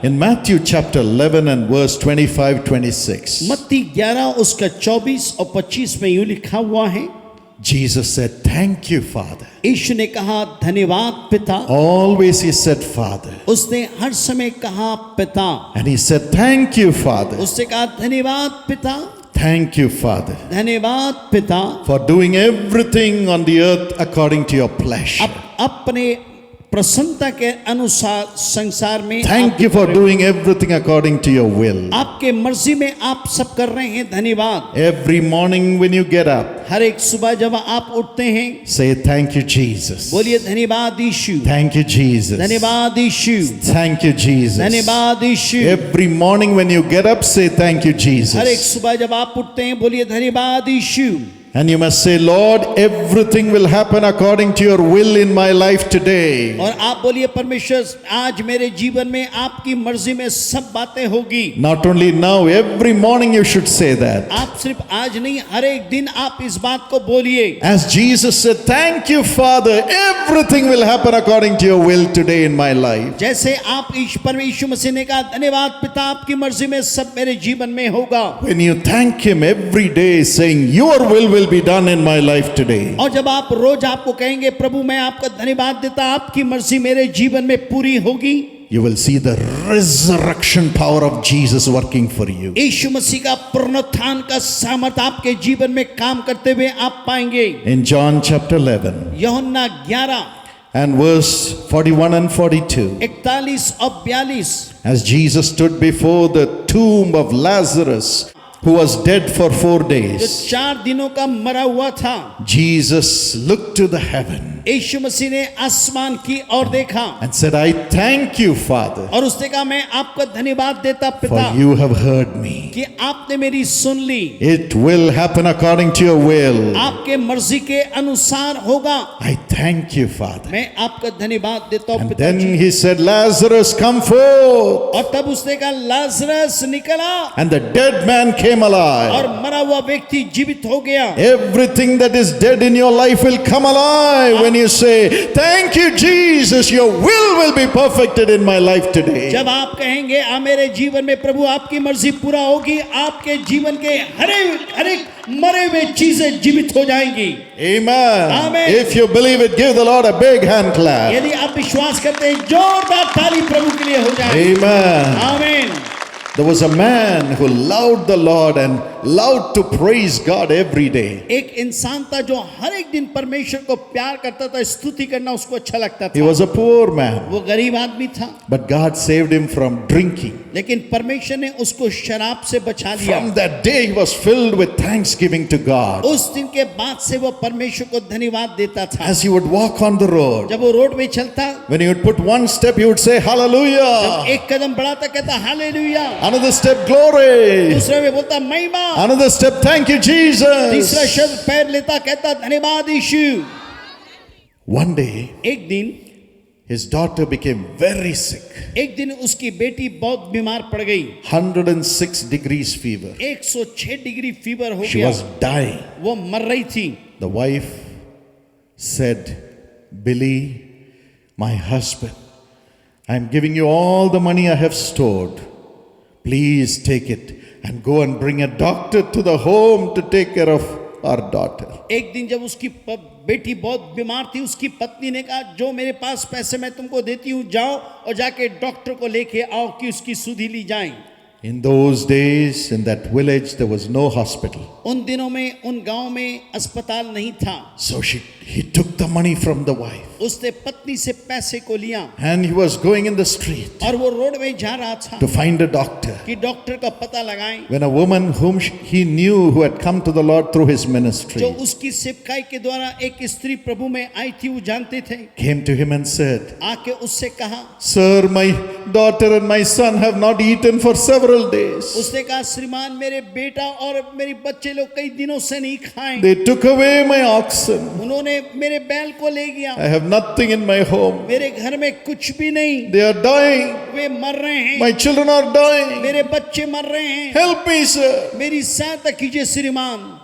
In Matthew chapter 11 and verse 25-26, मत्ती 11 उसका 24 और 25 में यूं लिखा हुआ है, Jesus said, "Thank you, Father." यीशु ने कहा धन्यवाद पिता। Always he said, "Father." उसने हर समय कहा पिता। And he said, "Thank you, Father." उसने कहा धन्यवाद पिता, Thank you, Father, धन्यवाद पिता, for doing everything on the earth according to your pleasure. अपने प्रसन्नता के अनुसार संसार में Thank you for doing everything according to your will. आपके मर्जी में आप सब कर रहे हैं, धन्यवाद। Every morning when you get up, हर एक सुबह जब आप उठते हैं say, "Thank you, Jesus." बोलिए धन्यवाद यीशु, Thank you, Jesus. धन्यवाद यीशु, Thank you, Jesus. धन्यवाद यीशु। Every morning when you get up, say, "Thank you, हर एक Jesus." सुबह जब आप उठते हैं बोलिए धन्यवाद यीशु। And you must say, "Lord, everything will happen according to your will in my life today." और आप बोलिए परमेश्वर आज मेरे जीवन में आपकी मर्जी में सब बातें होगी। Not only now, every morning you should say that. आप सिर्फ आज नहीं, हर एक दिन आप इस बात को बोलिए। As Jesus said, "Thank you, Father, everything will happen according to your will today in my life." जैसे आप यीशु मसीह ने कहा धन्यवाद पिता, आपकी मर्जी में सब मेरे जीवन में होगा। When you thank Him every day, saying, "Your will be done in my life today." और जब आप रोज आपको कहेंगे प्रभु मैं आपका धन्यवाद देता, आपकी मर्जी मेरे जीवन में पूरी होगी, You will see the resurrection power of Jesus working for you. यीशु मसीह का पुनरुत्थान का सामर्थ्य आपके जीवन में काम करते हुए आप पाएंगे। In John chapter 11 यूहन्ना 11 and verse 41 and 42, 41 और 42, as Jesus stood before the tomb of Lazarus, who was dead for 4 जो days, 4 दिनों का मरा हुआ था, Jesus looked to the heaven यीशु मसीह ने आसमान की ओर देखा and said, "I thank you, Father, और उसने कहा मैं आपका धन्यवाद देता for पिता you have heard me. कि आपने मेरी सुन ली, It will happen according to your will. आपके मर्जी के अनुसार होगा। I thank you, Father." मैं आपका धन्यवाद देता हूँ And पिता then ji. he said, "Lazarus, come forth." और तब उसने कहा लाजरस निकला, And the dead man came और alive. मरा हुआ व्यक्ति जीवित हो गया। Everything that is dead in your life will come alive when you say, "Thank you, Jesus, your will be perfected in my life today." जब आप कहेंगे आ मेरे जीवन में प्रभु आपकी मर्जी पूरा होगी, आपके जीवन के हर एक मरे हुए चीजें जीवित हो जाएंगी। Amen. Amen. If you believe it, give the Lord a big hand clap. यदि आप विश्वास करते हैं जोरदार ताली प्रभु के लिए हो जाए। Amen. आमीन। There was a man who loved the Lord and loved to praise God every day. एक इंसान था जो हर एक दिन परमेश्वर को प्यार करता था, स्तुति करना उसको अच्छा लगता He था। was a poor man, वो गरीब आदमी था, but God saved him from drinking. लेकिन परमेश्वर ने उसको शराब से बचा लिया। From that day, he was filled with thanksgiving to God. उस दिन के बाद से वो परमेश्वर को धन्यवाद देता था। As he would walk on the road, जब वो रोड में चलता, when he would put one step, he would say, जब "Hallelujah." एक कदम बढ़ाता कहता हालेलुया, Another step, "Glory." दूसरे में बोलता महिमा, Another step, "Thank you, तीसरा Jesus." शब्द पैर लेता कहता धन्यवाद यीशु। One day, एक दिन his daughter became very sick. एक दिन उसकी बेटी बहुत बीमार पड़ गई, 106 degrees fever. 106 डिग्री फीवर हो She गया, was dying. वो मर रही थी। The wife said, "Billy, my husband, I'm giving you all the money I have stored. Please take it and go and bring a doctor to the home to take care of our daughter." एक दिन जब उसकी बेटी बहुत बीमार थी, उसकी पत्नी ने कहा जो मेरे पास पैसे मैं तुमको देती हूँ, जाओ और जाके डॉक्टर को लेके आओ कि उसकी सुधि ली जाए। In those days, in that village, there was no hospital. उन दिनों में उन गांव में अस्पताल नहीं था। So he took the money from the wife उसने पत्नी से पैसे को लिया and he was going in the street और वो रोड में जा रहा था to find a doctor. कि डॉक्टर का पता लगाएं। When a woman whom he knew who had come to the Lord through his जो ministry उसकी सेवकाई के द्वारा एक स्त्री प्रभु में आई थी, वो जानते थे, came to him and said, आके उससे कहा, "Sir, my daughter and my son have not eaten for several days. उसने कहा श्रीमान मेरे बेटा और मेरे बच्चे लोग कई दिनों से नहीं खाए, They took away my oxen. उन्होंने मेरे बैल को ले गया, I have nothing in my home. मेरे घर में कुछ भी नहीं, They are dying. वे मर रहे हैं, My children are dying. मेरे बच्चे मर रहे हैं, Help me, sir." मेरी सहायता कीजिए श्रीमान।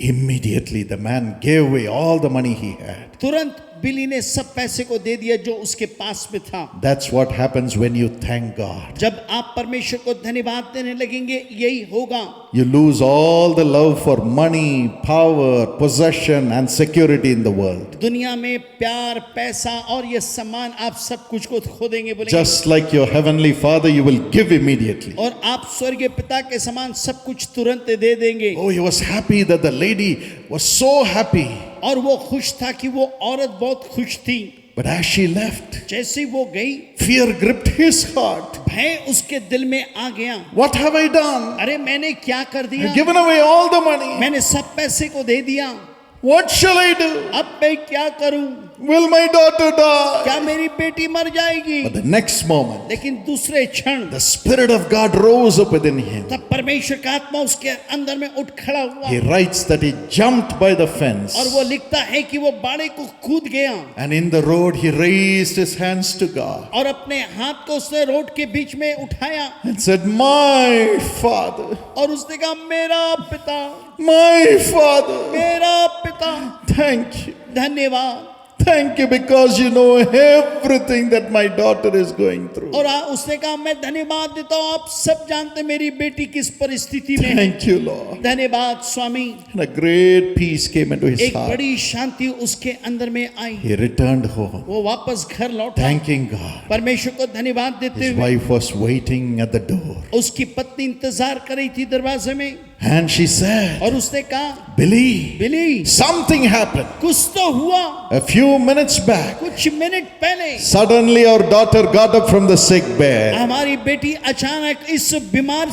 Immediately the man gave away all the money he had. तुरंत बिली ने सब पैसे को दे दिया जो उसके पास में था। That's what happens when you thank God. जब आप परमेश्वर को धन्यवाद देने लगेंगे यही होगा। You lose all the love for money, power, possession, and security in the world. दुनिया में प्यार, पैसा और ये सम्मान, आप सब कुछ को खो देंगे बोलेंगे। Just like your heavenly Father, you will give immediately. और आप स्वर्गीय पिता के समान सब कुछ तुरंत दे देंगे। Oh, he was happy that the lady was so happy. और वो खुश था कि वो औरत बहुत खुश थी। But as she left, जैसे ही वो गई, fear gripped his heart. भय उसके दिल में आ गया। What have I done? अरे मैंने क्या कर दिया? I've given away all the money. मैंने सब पैसे को दे दिया। What shall I do? अब मैं क्या करूं? Will my daughter die? क्या मेरी बेटी मर जाएगी? But the next moment, लेकिन दूसरे क्षण the Spirit of God rose up within him. तब परमेश्वर का आत्मा उसके अंदर में उठ खड़ा हुआ। He writes that he jumped by the fence. और वो लिखता है कि वो बाड़े को कूद गया। And in the road, he raised his hands to God और अपने हाथ को उसने रोड के बीच में उठाया and said, My Father, और उसने कहा मेरा पिता, my Father, मेरा पिता, thank you. धन्यवाद। Thank you because you know everything that my daughter is going through. और उसने कहा मैं धन्यवाद देता हूँ, आप सब जानते मेरी बेटी किस परिस्थिति में है। Thank you, Lord. धन्यवाद स्वामी। And a great peace came into his एक heart. बड़ी शांति उसके अंदर में आई। He returned home, वो वापस घर लौटा, thanking God. परमेश्वर को धन्यवाद देते His हुए। wife was waiting at the door. उसकी पत्नी इंतजार कर रही थी दरवाजे में। And she said, और उसने कहा Billy, बिली, something happened. कुछ तो हुआ। A few minutes back, कुछ मिनट पहले suddenly our daughter got up from the sick bed. हमारी बेटी अचानक इस बीमार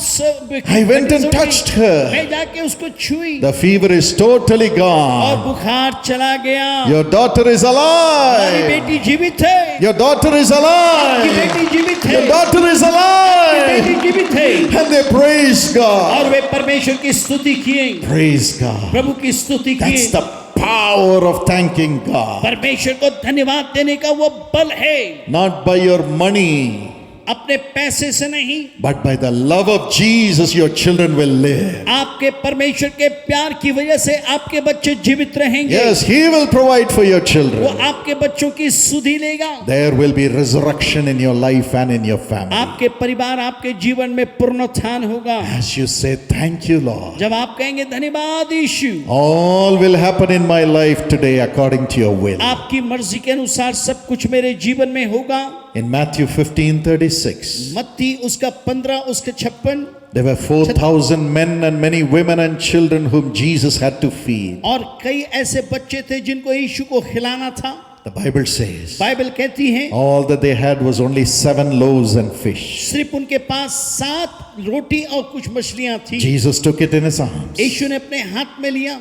I went and touched her. मैं जाके उसको छुई The fever is totally और gone. बुखार चला गया। Your daughter is हमारी alive. बेटी जीवित है। Your daughter is आपकी alive. बेटी जीवित है। Your daughter is alive. बेटी जीवित है। And they praised God. और वे परमेश्वर की स्तुति किए, Praise God. प्रभु की स्तुति That's किए। the power of thanking God. परमेश्वर को धन्यवाद देने का वो बल है, Not by your money, अपने पैसे से नहीं, but by the love of Jesus, your children will live. आपके परमेश्वर के प्यार की वजह से आपके बच्चे जीवित रहेंगे। Yes, He will provide for your वो children. आपके बच्चों की सुधि लेगा। There will be resurrection in your life and in your family. आपके परिवार, आपके जीवन में पुनरुत्थान होगा। As you say, thank you, Lord. जब आप कहेंगे धन्यवाद यीशु, All will happen in my life today according to your will. आपकी मर्जी के अनुसार सब कुछ मेरे जीवन में होगा। In Matthew 15:36, मत्ती उसका 15 उसका 56, there were 4,000 men and many women and children whom Jesus had to feed. और कई ऐसे बच्चे थे जिनको यीशु को खिलाना था। The Bible says, बाइबल कहती है all that they had was only 7 loaves and fish. सिर्फ उनके पास 7 रोटी और कुछ मछलियां थी। Jesus took it in his arms, यीशु ने अपने हाथ में लिया,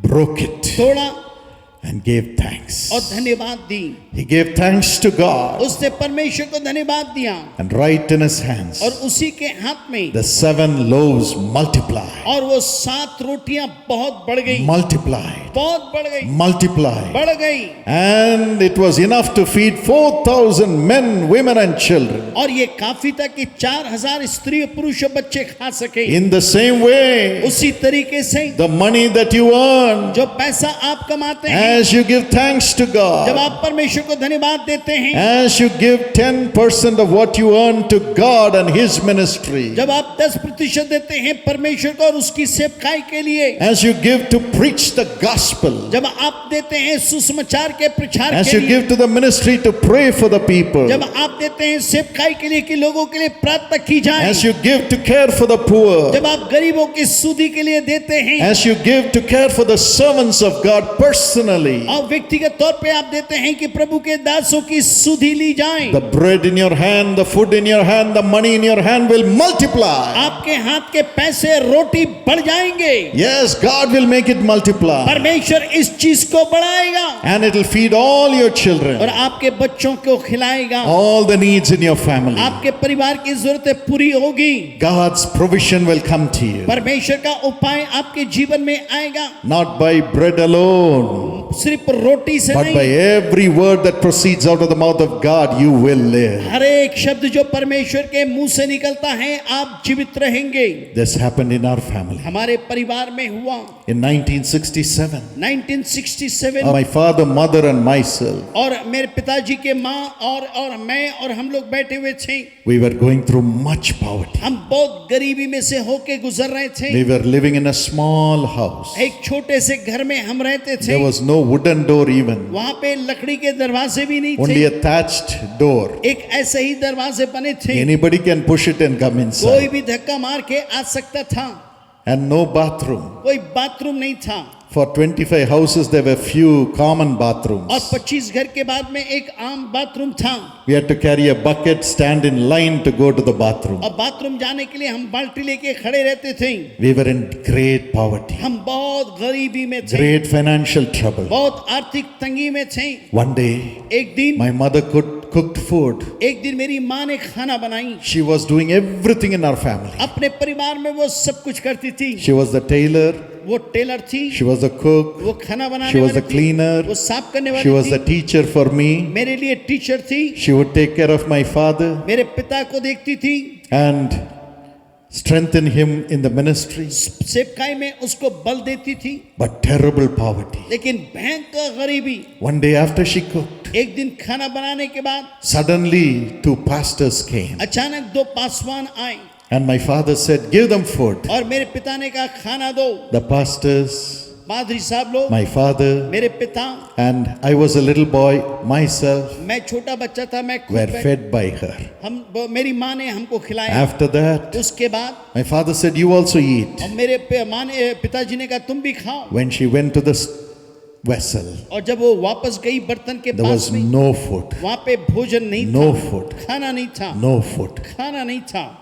broke it, तोड़ा and gave thanks. और धन्यवाद दी। He gave thanks to God, उसने परमेश्वर को धन्यवाद दिया and right in his hands, और उसी के हाथ में the 7 loaves multiplied, और वो 7 रोटियां बहुत बढ़ गई, multiplied, बहुत बढ़ गई, multiplied. बढ़ गई। And it was enough to feed 4,000 men, women, and children. और ये काफी था कि 4,000 स्त्री पुरुष और बच्चे खा सके। In the same way, उसी तरीके से the money that you earn, जो पैसा आप कमाते हैं, as you give thanks to जब God, आप परमेश्वर को धन्यवाद देते हैं, as you give 10% of what you earn to God and His ministry, जब आप 10% देते हैं परमेश्वर को और उसकी सेवकाई के लिए, as you give to preach the gospel, जब आप देते हैं सुसमाचार के प्रचार as के you लिए, give to the ministry to pray for the people, जब आप देते हैं सेवकाई के लिए कि लोगों के लिए प्रार्थना की जाए, as you give to care for the poor, जब आप गरीबों की सुधि के लिए देते हैं, as you give to care for the servants of God personally, और व्यक्तिगत तौर पे आप देते हैं कि प्रभु के दासों की सुधि ली जाए, the bread in your hand, the food in your hand, the money in your hand will multiply. आपके हाथ के पैसे रोटी बढ़ जाएंगे। Yes, God will make it multiply. परमेश्वर इस चीज को बढ़ाएगा And it will feed all your और children, आपके बच्चों को खिलाएगा। all the needs in your family. आपके परिवार की जरूरतें पूरी होगी। God's provision will come to you. परमेश्वर का उपाय आपके जीवन में आएगा। Not by bread alone, सिर्फ रोटी से but by नहीं, every word that proceeds out of the mouth of God, you will live. हर एक शब्द जो परमेश्वर के मुंह से निकलता है आप जीवित रहेंगे। This happened in our family. हमारे परिवार में हुआ। In 1967, 1967 my father, mother, and myself, और मेरे पिताजी के माँ और मैं और हम लोग बैठे हुए थे। we were going through much poverty. हम बहुत गरीबी में से होके गुजर रहे थे। We were living in a small house. एक छोटे से घर में हम रहते थे। There was no wooden door even, वहाँ पे लकड़ी के दरवाजे भी नहीं only थे, a thatched door. एक ऐसे ही दरवाजे बने थे। Anybody can push it and come कोई inside. भी धक्का मार के आ सकता था। And no bathroom. कोई बाथरूम नहीं था। For 25 houses, there were few common और bathrooms. 25 घर के बाद में एक आम बाथरूम था। We had to carry a bucket, stand in line to go to the bathroom. और बाथरूम जाने के लिए हम बाल्टी लेके खड़े रहते थे। We were in great poverty, हम बहुत गरीबी में थे, great financial trouble. बहुत आर्थिक तंगी में थे। One day, एक दिन my mother cooked food. एक दिन मेरी माँ ने खाना बनाई। She was doing everything in our family. अपने परिवार में वो सब कुछ करती थी। She was the tailor, वो टेलर थी, she was the cook, वो खाना बनाने she was the वाली थी, cleaner, वो साफ करने she वाली was the थी, teacher for me. मेरे लिए टीचर थी, She would take care of my father मेरे पिता को देखती थी, and strengthen him in the ministry. सेवकाई में उसको बल देती थी। But terrible poverty. लेकिन भयंकर गरीबी। One day after she cooked, एक दिन खाना बनाने के बाद suddenly two pastors came. अचानक दो पासवान आए And my father said, give them food. और मेरे पिता ने कहा खाना दो। The pastors, पादरी साहब लोग, my father, मेरे पिता, and I was a little boy myself, मैं छोटा बच्चा था, मैं were खुद fed by her. मेरी माँ ने हमको खिलाया। After that, उसके बाद my father said, you also eat. और मेरे पिताजी ने कहा तुम भी खाओ। When she went to the vessel, और जब वो वापस गई बर्तन के there पास was में, no food, वहाँ पे भोजन नहीं no था, food, खाना नहीं था, no food. खाना नहीं था।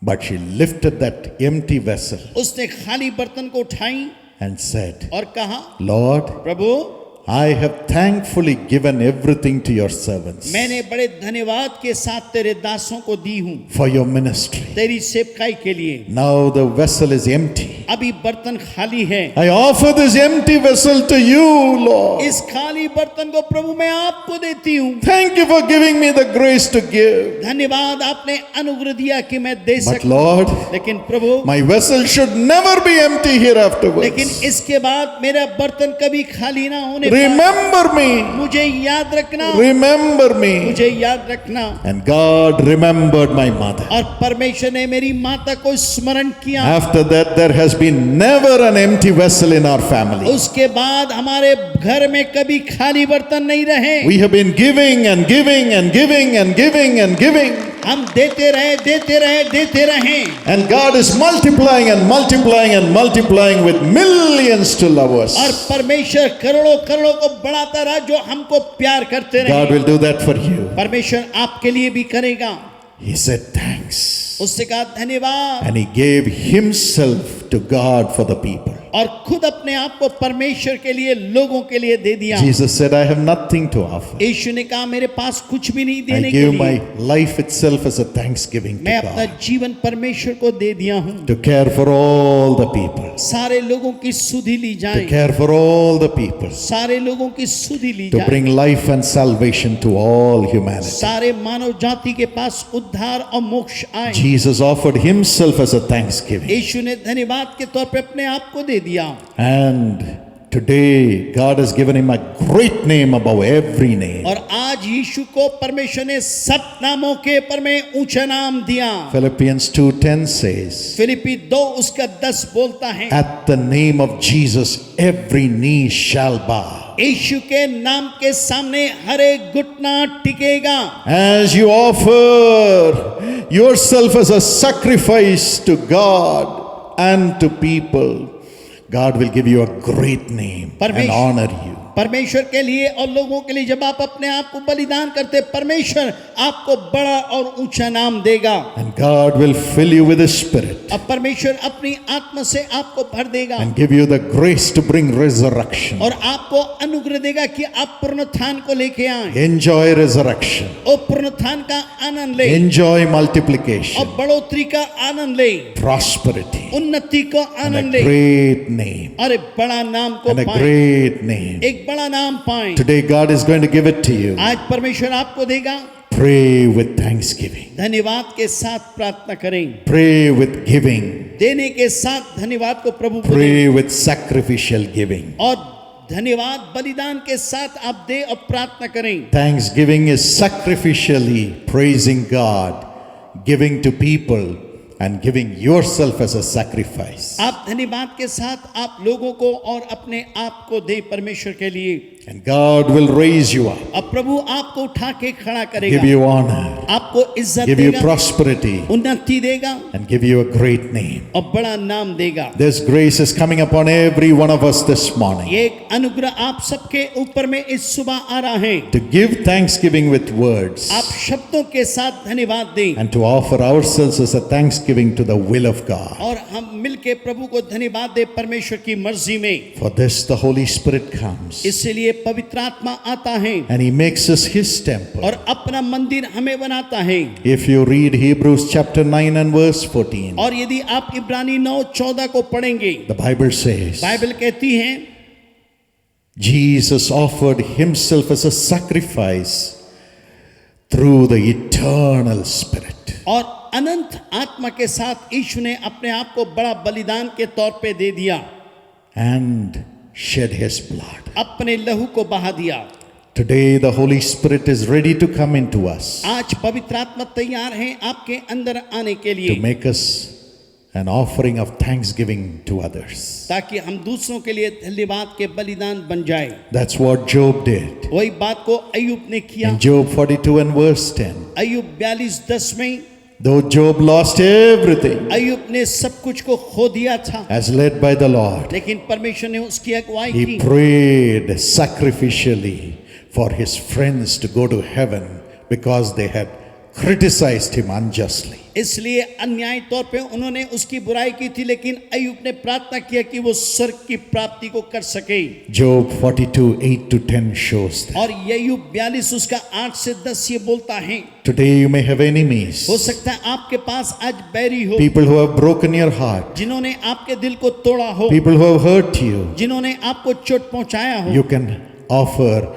But she lifted that empty vessel उसने खाली बर्तन को उठाई and said, और कहा Lord, Prabhu I have thankfully given everything to your servants मैंने बड़े धन्यवाद के साथ तेरे दासों को दी हूँ for your ministry. तेरी सेवकाई के लिए। Now the vessel is empty. अभी बर्तन खाली है। I offer this empty vessel to you, Lord. इस खाली बर्तन को प्रभु मैं आपको देती हूँ। Thank you for giving me the grace to give. धन्यवाद आपने अनुग्रह दिया कि मैं दे But सकूं। Lord, लेकिन प्रभु my vessel should never be empty लेकिन hereafterwards. इसके बाद मेरा बर्तन कभी खाली ना होने पाए। Remember me. मुझे याद रखना, Remember me. मुझे याद रखना। And God remembered my mother. और परमेश्वर ने मेरी माता को स्मरण किया। After that, there has been never an empty vessel in our family. उसके बाद हमारे घर में कभी खाली बर्तन नहीं रहे। We have been giving and giving and giving and giving and giving. हम देते रहे, देते रहे, देते रहे। And God is multiplying and multiplying and multiplying with millions to love us. और परमेश्वर करोड़ों करोड़ों को बढ़ाता रहा जो हमको प्यार करते रहे। God will do that for you. परमेश्वर आपके लिए भी करेगा। He said thanks. उससे कहा धन्यवाद And he gave himself to God for the people. और खुद अपने आप को परमेश्वर के लिए लोगों के लिए दे दिया। Jesus said, I have nothing to offer. यीशु ने कहा मेरे पास कुछ भी नहीं I देने के give लिए। my life itself as a thanksgiving मैं to अपना God. जीवन परमेश्वर को दे दिया हूँ। To care for all the people. सारे लोगों की सुधि ली To जाए, care for all the people. सारे लोगों की सुधि ली To जाए, bring life and salvation to all humanity. सारे मानव जाति के पास उद्धार और मोक्ष आए। Jesus offered himself as a thanksgiving. यीशु ने धन्यवाद के तौर पे अपने आप को दे दिया। And today God has given him a great name above every name. और आज यीशु को परमेश्वर ने सब नामों के पर में ऊंचा नाम दिया। Philippians 2:10 says, फिलिपी 2 उसका 10 बोलता है, at the name of Jesus every knee shall bow. यीशु के नाम के सामने हर एक घुटना टिकेगा। As you offer yourself as a sacrifice to God and to people, God will give you a great name and honor you. परमेश्वर के लिए और लोगों के लिए जब आप अपने आप को बलिदान करते, परमेश्वर आपको बड़ा और ऊंचा नाम देगा। And God will fill you with His Spirit अब परमेश्वर अपनी आत्मा से आपको भर देगा and give you the grace to bring resurrection. और आपको अनुग्रह देगा कि आप पुनरुत्थान को लेके आए। Enjoy resurrection. और पुनरुत्थान का आनंद ले Enjoy और multiplication, बढ़ोतरी का आनंद ले, prosperity, उन्नति को and आनंद a ले, great name. अरे बड़ा नाम को And a पाए, great name. एक बड़ा नाम पाएं। Today, God is going to give it to you. आज परमेश्वर आपको देगा। Pray with thanksgiving. धन्यवाद के साथ प्रार्थना करें। Pray with giving. देने के साथ धन्यवाद को प्रभु को दें। Pray with sacrificial giving. और धन्यवाद बलिदान के साथ आप दे और प्रार्थना करें। Thanksgiving is sacrificially praising God, giving to people, and giving yourself as a sacrifice. आप धन्यवाद के साथ आप लोगों को और अपने आप को दे परमेश्वर के लिए। And God will raise you up, अब प्रभु आपको उठा के खड़ा give करेगा, you honor, आपको इज्जत give you देगा, prosperity, उन्नति देगा and give you a great name. और बड़ा नाम देगा। This grace is coming upon every one of us this morning. ये एक अनुग्रह आप सबके ऊपर में इस सुबह आ रहा है। To give thanksgiving with words आप शब्दों के साथ धन्यवाद दें and to offer ourselves as a thanksgiving to the will of God. और हम मिलके प्रभु को धन्यवाद दे परमेश्वर की मर्जी में। For this the Holy Spirit comes इसलिए पवित्र आत्मा आता है and He makes us His temple. और अपना मंदिर हमें बनाता है। If you read Hebrews chapter 9 and verse 14, और यदि आप इब्रानी 9:14 को पढ़ेंगे, the Bible says, बाइबल कहती है Jesus offered Himself as a sacrifice through the eternal Spirit. और अनंत आत्मा के साथ यीशु ने अपने आप को बड़ा बलिदान के तौर पे दे दिया And shed His blood. अपने लहू को बहा दिया। Today the Holy Spirit is ready to come into us आज पवित्र आत्मा तैयार है आपके अंदर आने के to लिए, make us an offering of thanksgiving to others. ताकि हम दूसरों के लिए धन्यवाद के बलिदान बन जाए। That's what Job did. वही बात को अय्यूब ने किया। In Job 42 and verse 10, अय्यूब 42:10 में though Job lost everything अय्यूब ने सब कुछ को खो दिया था, as led by the Lord, लेकिन परमेश्वर ने उसकी अगुवाई he की। prayed sacrificially for his friends to go to heaven because they had criticized him unjustly. इसलिए अन्याय तौर पे उन्होंने उसकी बुराई की थी, लेकिन अय्यूब ने प्रार्थना किया कि वो स्वर्ग की प्राप्ति को कर सके। Job 42 8 to 10 shows that. और अय्यूब 42 उसका 8 से 10 ये बोलता है। Today you may have enemies, हो सकता है आपके पास आज बैरी हो, people who have broken your heart, जिन्होंने आपके दिल को तोड़ा हो, people who have hurt you. जिन्होंने आपको चोट पहुंचाया हो। You can offer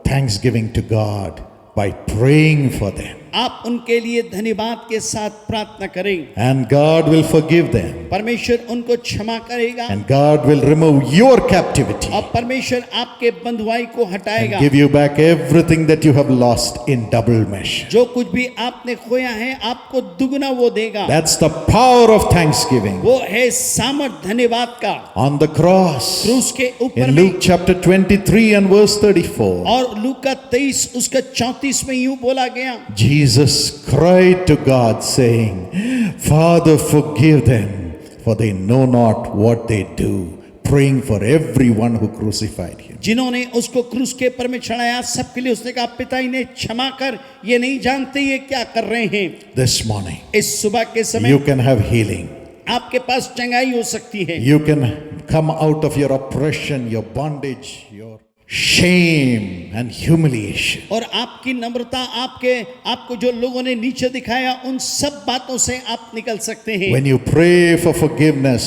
thanksgiving to God by praying for them. आप उनके लिए धन्यवाद के साथ प्रार्थना करें, And God will forgive them. परमेश्वर उनको क्षमा करेगा And God will remove your captivity और परमेश्वर आपके बंधुआई को हटाएगा। and give you back everything that you have lost in double measure. जो कुछ भी आपने खोया है आपको दुगना वो देगा। That's the power of thanksgiving. वो है सामर्थ धन्यवाद का। On the cross, क्रूस के ऊपर in में Luke chapter 23 and verse 34, और लूका 23 उसका 34 में यूं बोला गया, Jesus cried to God saying, Father, forgive them, for they know not what they do, praying for everyone who crucified him. जिन्होंने उसको क्रूस के ऊपर में चढ़ाया सबके लिए उसने कहा, पिता इन्हें क्षमा कर, ये नहीं जानते ये क्या कर रहे हैं। This morning, इस सुबह के समय you can have healing. आपके पास चंगाई हो सकती है। You can come out of your oppression, your bondage, your shame and humiliation. और आपकी नम्रता, आपको जो लोगों ने नीचे दिखाया उन सब बातों से आप निकल सकते हैं। When you pray for forgiveness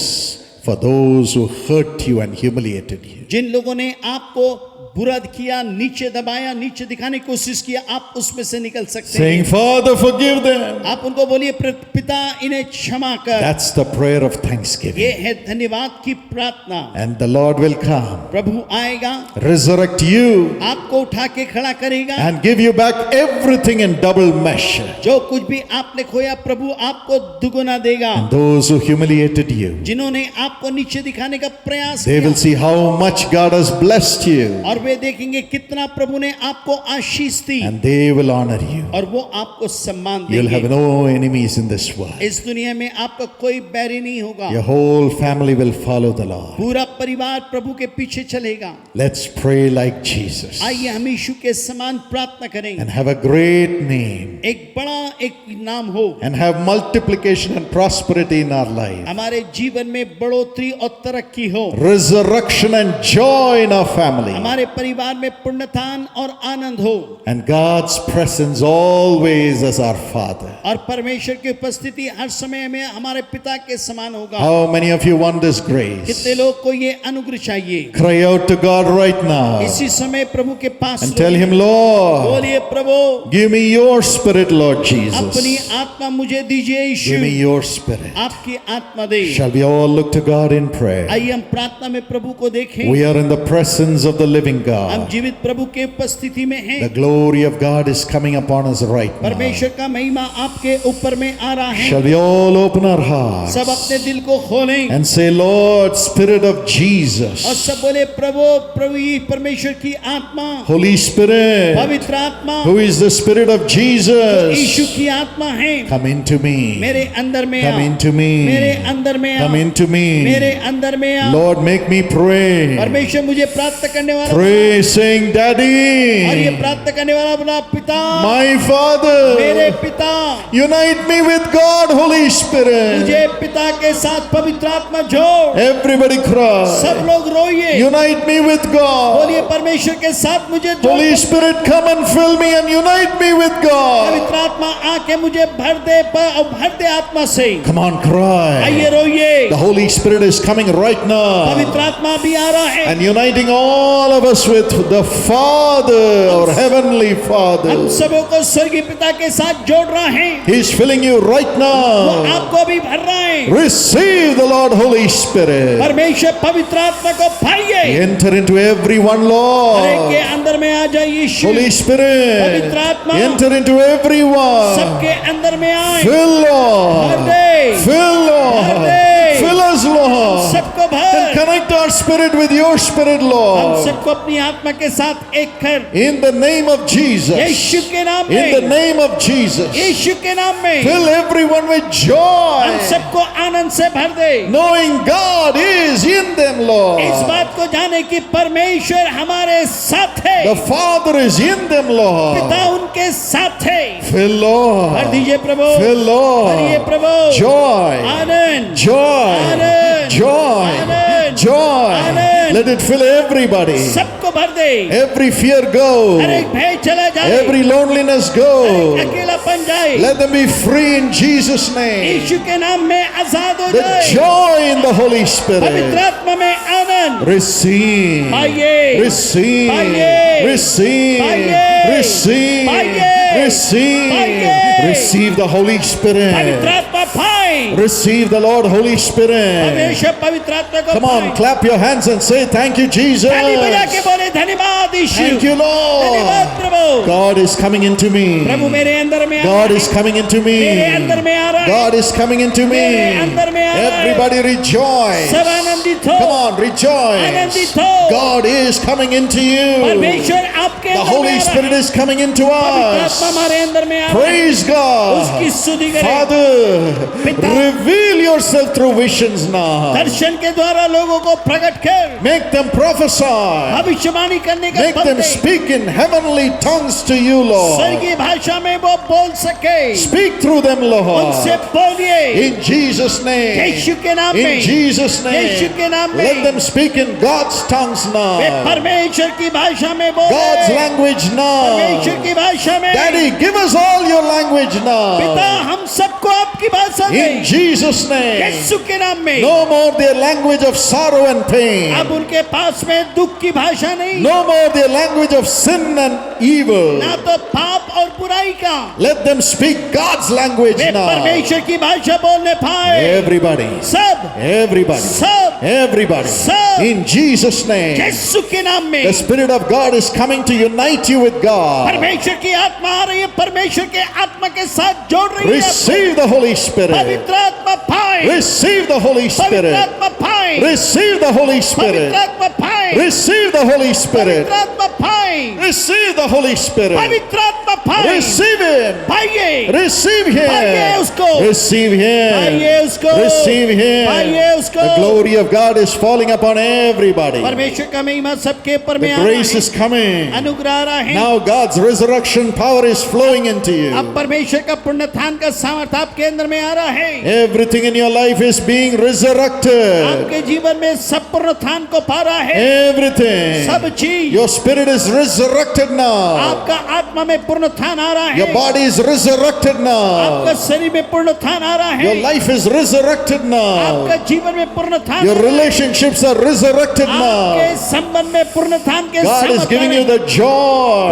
for those who hurt you and humiliated you, जिन लोगों ने आपको बुरा किया, नीचे दबाया, नीचे दिखाने की कोशिश किया, आप उसमें से निकल सकते saying, हैं। Father, forgive them. आप उनको बोलिए, पिता इन्हें क्षमा कर। That's the prayer of thanksgiving. ये है धन्यवाद की प्रार्थना। And the Lord will come, प्रभु आएगा, resurrect you, आपको उठा के खड़ा करेगा, and give you back everything in double measure. जो कुछ भी आपने खोया प्रभु आपको दुगुना देगा। And those who humiliated you, जिन्होंने आपको नीचे दिखाने का प्रयास they किया, will see how much God has blessed you, और वे देखेंगे कितना प्रभु ने आपको आशीष दी, and they will honor you. और वो आपको सम्मान You'll have देंगे। no enemies in this world. इस दुनिया में आपका कोई बैरी नहीं होगा। Your whole family will follow the Lord. पूरा परिवार प्रभु के पीछे चलेगा। Let's pray like Jesus आइए हम यीशु के समान प्रार्थना करें। and have a great name एक बड़ा एक नाम हो, and have multiplication and prosperity in our life. हमारे जीवन में बढ़ोतरी और तरक्की हो, Resurrection and joy in our family. हमारे परिवार में पुण्यतान और आनंद हो and God's presence always as our Father. और परमेश्वर की उपस्थिति हर समय में हमारे पिता के समान होगा। How many of you want this grace? कितने लोग को ये अनुग्रह चाहिए? Cry out to God right now इसी समय प्रभु के पास and tell Him, Lord, बोलिए, प्रभु give me your Spirit, Lord अपनी Jesus. आत्मा मुझे दीजिए Give me Yeshu, your Spirit. आपकी आत्मा दे। Shall we all look to God in prayer? आइए हम प्रार्थना में प्रभु को देखें। We are in the presence of the living हम God. जीवित प्रभु के उपस्थिति में हैं। The glory of God is coming upon us right now. परमेश्वर का महिमा आपके ऊपर में आ रहा है। Shall we all open our hearts सब अपने दिल को खोलें and say, Lord, Spirit of और Jesus, सब बोले, प्रभु प्रभु परमेश्वर की आत्मा, Holy Spirit, पवित्र आत्मा, who is the Spirit of Yeshu Jesus, की आत्मा है, come into me. मेरे अंदर में Come आ, into मेरे me. अंदर में आ, Come into मेरे me. अंदर में आ। Lord, make me pray. परमेश्वर मुझे प्राप्त करने वाला Pray, saying, और ये Daddy, प्राप्त करने वाला अपना पिता, my मेरे Father, पिता, unite me with God, Holy Spirit. मुझे पिता के साथ पवित्र आत्मा जोड़। Everybody सब cry. लोग रोइए, Unite me with God. बोलिए, परमेश्वर के साथ मुझे जोड़। Holy Spirit, come and fill me and unite me with God. पवित्र आत्मा आके मुझे भर दे भर दे आत्मा से। Come on, आइए cry. रोइए, The Holy Spirit is coming right now पवित्र आत्मा भी आ रहा है and uniting all of us with the Father, our Heavenly हम Father. सबों को स्वर्गीय पिता के साथ जोड़ रहा है। He's filling you right वो now. आपको भी भर रहा है। Receive the Lord Holy Spirit. परमेश्वर पवित्र आत्मा को पाइए, Enter into everyone, हर एक के Lord. अंदर में आ जाए यीशु। Holy Spirit, पवित्र आत्मा enter into everyone. सबके अंदर में आए, Fill, भर Lord. दे, Fill, Lord. Fill us, Lord. सबको भर। And connect our spirit with your spirit, हम Lord. सबको अपनी आत्मा के साथ एक कर, In the name of Jesus. यीशु के नाम In the में, name of Jesus. यीशु के नाम में Fill everyone with हम joy. सबको आनंद से भर दे। Knowing God is in them, इस Lord. बात को जाने कि परमेश्वर हमारे साथ है, The Father is in them, पिता Lord. उनके साथ है। Fill, भर Lord. दीजिए प्रभु, Fill, भरिए Lord. Prabhu, Joy. Anand, Joy. Amen. Joy. Amen. Joy. Amen. Let it fill everybody. सबको भर दे। Every fear हर go. एक भय चला जाए, Every loneliness हर go. एक अकेलापन जाए, Let them be free in Jesus' name. यीशु के नाम में आजाद हो The जाए। joy in the Holy पवित्र Spirit. आत्मा में आनंद Receive. पाइए, Receive. पाइए, Receive. पाइए, Receive. पाइए, Receive. पाइए। Receive the Holy पवित्र Spirit. आत्मा पाए, Receive the Lord Holy Spirit. परमेश्वर पवित्र आत्मा को Come on, पाए। clap your hands and say, Thank you, Jesus. ताली बजा के बोले, धन्यवाद यीशु, Thank you, धन्यवाद Lord. Prabhu. God is coming into me. प्रभु मेरे अंदर में आ God रहा is है, coming into मेरे अंदर me. में आ रहा है, God is coming into me. मेरे अंदर में आ रहा है। Everybody rejoice. सब आनंदित हो, Come on, rejoice. आनंदित हो। God is coming into you. परमेश्वर आपके The अंदर में Holy आ रहा Spirit है, is coming into पवित्र us. आत्मा हमारे अंदर में आ रहा है। Praise God. उसकी स्तुति करें। Father, reveal yourself through visions now. दर्शन के द्वारा लोगों को प्रकट कर, Make them prophesy. भविष्यवाणी करने का Make बल them they, speak in heavenly tongues to you, Lord. स्वर्गीय भाषा में वो बोल सके, Speak through them, उनसे Lord. बोलिए, In Jesus' name. यीशु के नाम In में, Jesus' यीशु name. के नाम Let में them speak in God's tongues way now. परमेश्वर की भाषा में God's बोले, language परमेश्वर now. की भाषा में। Daddy, give us all your language पिता now. हम सबको आपकी भाषा In दे, Jesus' name. यीशु के नाम में। No more their language of sorrow and pain. अब उनके पास में दुख की भाषा नहीं, No more their language of sin and evil. ना तो पाप और बुराई का। Let them speak God's language वे now. परमेश्वर की भाषा बोलने पाए, Everybody. सब Everybody. सब Everybody. सब In Jesus' name. यीशु के नाम में। The Spirit of God is coming to unite you with God. परमेश्वर की आत्मा आ रही है, परमेश्वर के आत्मा के साथ जोड़ रही है आपको। Receive the Holy Spirit. पवित्र आत्मा पाए, Receive the Holy पवित्र Spirit. आत्मा पाए, Receive the Holy पवित्र Spirit. आत्मा पाए, Receive the Holy Spirit. पवित्र आत्मा पाए, पाएं, Receive the Holy Spirit. पवित्र आत्मा पाएं, Receive Him. पाइए, Receive पाइए Him. उसको, Receive Him. पाइए उसको, Receive Him. पाइए उसको। The glory of God is falling upon everybody. परमेश्वर का महिमा सबके ऊपर में The आ रहा grace है, is coming. अनुग्रह आ रहा है। Now God's resurrection power is flowing into you. अब परमेश्वर का पुण्यथान का सामर्थ आपके अंदर में आ रहा है। Everything in your life is being resurrected. आपके जीवन में सब पुण्यथान को पा रहा है, Everything. सब चीज। Your spirit is resurrected now. आपका आत्मा में पुण्यथान आ रहा Your है, body is resurrected आपका now. शरीर में पुण्यथान आ रहा Your है, life is resurrected आपका now. जीवन में पुण्यथान Your आ रहा है, relationships are resurrected आपके now. संबंध में पुण्यथान के God is सामर्थ giving आ you रहे the हैं।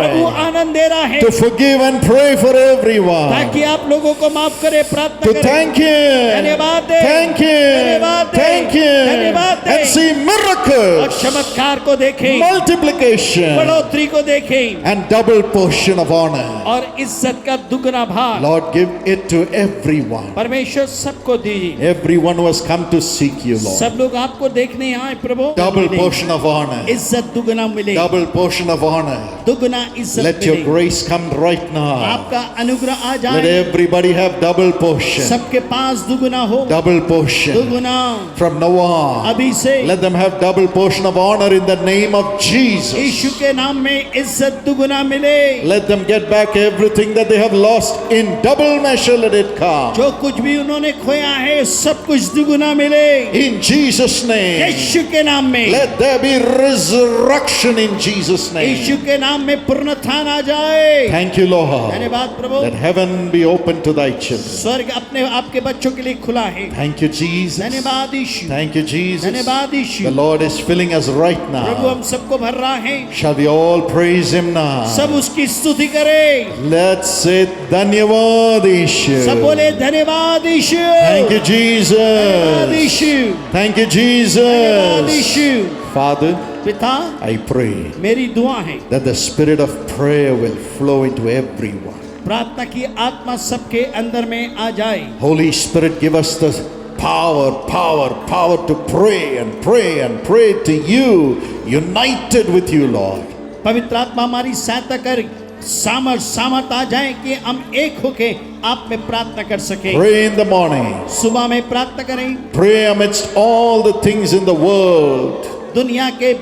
प्रभु joy आनंद दे रहा है to forgive and pray for everyone. ताकि आप लोगों को माफ करे, प्रार्थना To करें, thank Him. धन्यवाद दे, Thank Him. धन्यवाद दे, Thank Him. धन्यवाद दे, And see और miracles, चमत्कार को देखें, multiplication, बढ़ोतरी को देखें, and double portion of honor. और इज्जत का दुगना भाग Lord, give it to everyone. परमेश्वर सबको दीजिए। Everyone who has come to seek you, Lord. सब लोग आपको देखने आए प्रभु, Double मिले। portion of honor. इज्जत दुगना मिले, Double portion of honor. दुगना इज्जत Let your मिले। grace come right now. आपका अनुग्रह आ Let जाए, everybody have double portion. सबके पास दुगना हो, Double portion. दुगना From now on, अभी से let them have double portion of honor in the name of Jesus. यीशु के नाम में इज्जत दुगना मिले। Let them get back everything that they have lost in double measure. Let it come. जो कुछ भी उन्होंने खोया है सब कुछ दुगना मिले, In Jesus' name. यीशु के नाम में। Let there be resurrection in Jesus' Yeshu name. के नाम में पुनरुत्थान आ जाए। Thank you, Lord. धन्यवाद प्रभु। Let heaven be open to thy children. स्वर्ग अपने आपके बच्चों के लिए खुला है। Thank you, Jesus. धन्यवाद यीशु, Thank you, Jesus. धन्यवाद यीशु। The Lord is filling us right Prabhu now. हम सबको भर रहा है, Shall we all praise Him now? सब उसकी स्तुति करें। Let's say धन्यवाद यीशु. सब बोले धन्यवाद यीशु, Thank you, धन्यवाद Jesus. यीशु, Thank you, धन्यवाद Jesus. यीशु। Father, पिता, I pray मेरी दुआ है that the spirit of prayer will flow into everyone. प्रार्थना की आत्मा सबके अंदर में आ जाए। Holy Spirit, give us the power to pray and pray and pray to you, united with you, Lord. पवित्र आत्मा हमारी सहायता कर, सामर्थ आ जाए कि हम एक होके आप में प्रार्थना कर सके। Pray in the morning. सुबह में प्रार्थना करें, Pray amidst all the things in the world. दुनिया के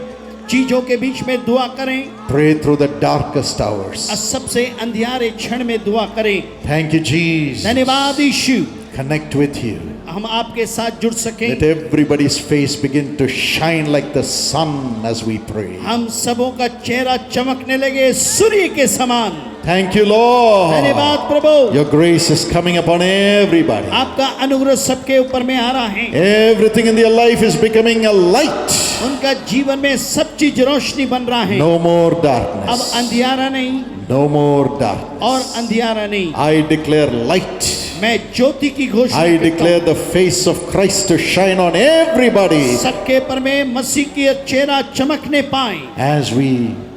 चीजों के बीच में दुआ करें, Pray through the darkest hours. और सबसे अंधियारे क्षण में दुआ करें। Thank you, Jesus. धन्यवाद यीशु, Connect with you. हम आपके साथ जुड़ सकें। Let everybody's face begin to shine like the sun as we pray. हम सबों का चेहरा चमकने लगे सूर्य के समान। Thank you, Lord. धन्यवाद प्रभु, Your grace is coming upon everybody. आपका अनुग्रह सबके ऊपर में आ रहा है। Everything in their life is becoming a light. उनका जीवन में सब चीज रोशनी बन रहा है। No more अब darkness. अंधियारा नहीं No more darkness. और अंधियारा नहीं, I declare light. मैं ज्योति की घोषणा I करता declare हूं। the face of Christ to shine on everybody सबके ऊपर में मसीह की चेहरा चमकने पाए as we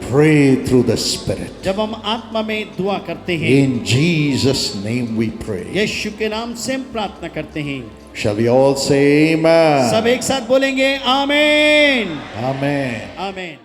pray through the Spirit. जब हम आत्मा में दुआ करते हैं। In Jesus' name we pray. यीशु के नाम से हम प्रार्थना करते हैं। Shall we all say सब amen? एक साथ बोलेंगे आमीन, Amen. आमीन।